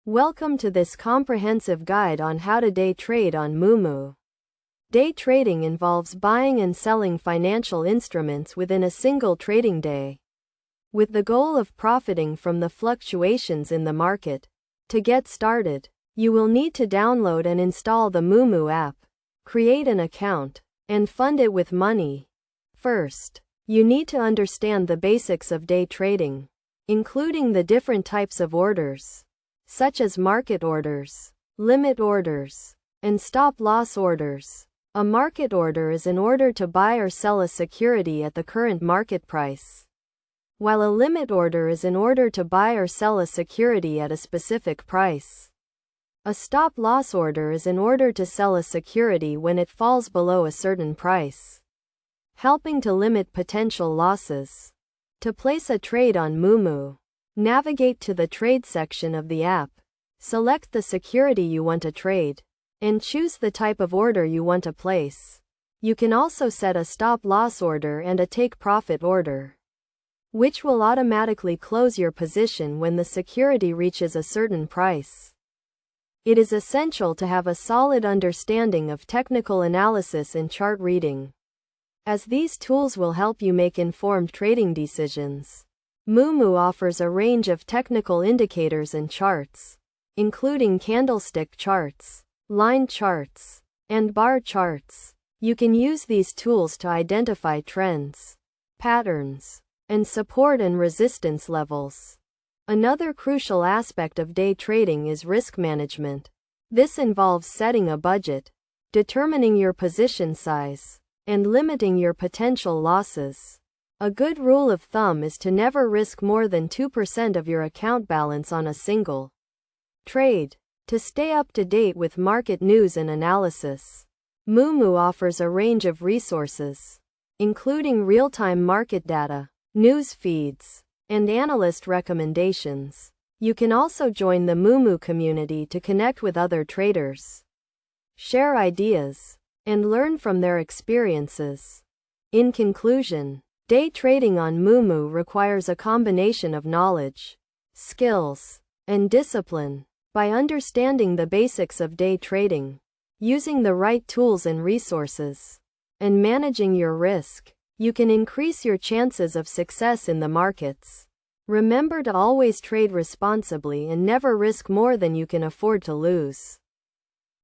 Welcome to this comprehensive guide on how to day trade on Moomoo. Day trading involves buying and selling financial instruments within a single trading day, with the goal of profiting from the fluctuations in the market. To get started, you will need to download and install the Moomoo app, create an account, and fund it with money. First, you need to understand the basics of day trading, including the different types of orders, such as market orders, limit orders, and stop-loss orders. A market order is an order to buy or sell a security at the current market price, while a limit order is an order to buy or sell a security at a specific price. A stop-loss order is an order to sell a security when it falls below a certain price, helping to limit potential losses. To place a trade on Moomoo, navigate to the Trade section of the app, select the security you want to trade, and choose the type of order you want to place. You can also set a stop-loss order and a take-profit order, which will automatically close your position when the security reaches a certain price. It is essential to have a solid understanding of technical analysis and chart reading, as these tools will help you make informed trading decisions. Moomoo offers a range of technical indicators and charts, including candlestick charts, line charts, and bar charts. You can use these tools to identify trends, patterns, and support and resistance levels. Another crucial aspect of day trading is risk management. This involves setting a budget, determining your position size, and limiting your potential losses. A good rule of thumb is to never risk more than 2% of your account balance on a single trade. To stay up to date with market news and analysis, Moomoo offers a range of resources, including real-time market data, news feeds, and analyst recommendations. You can also join the Moomoo community to connect with other traders, share ideas, and learn from their experiences. In conclusion, day trading on Moomoo requires a combination of knowledge, skills, and discipline. By understanding the basics of day trading, using the right tools and resources, and managing your risk, you can increase your chances of success in the markets. Remember to always trade responsibly and never risk more than you can afford to lose.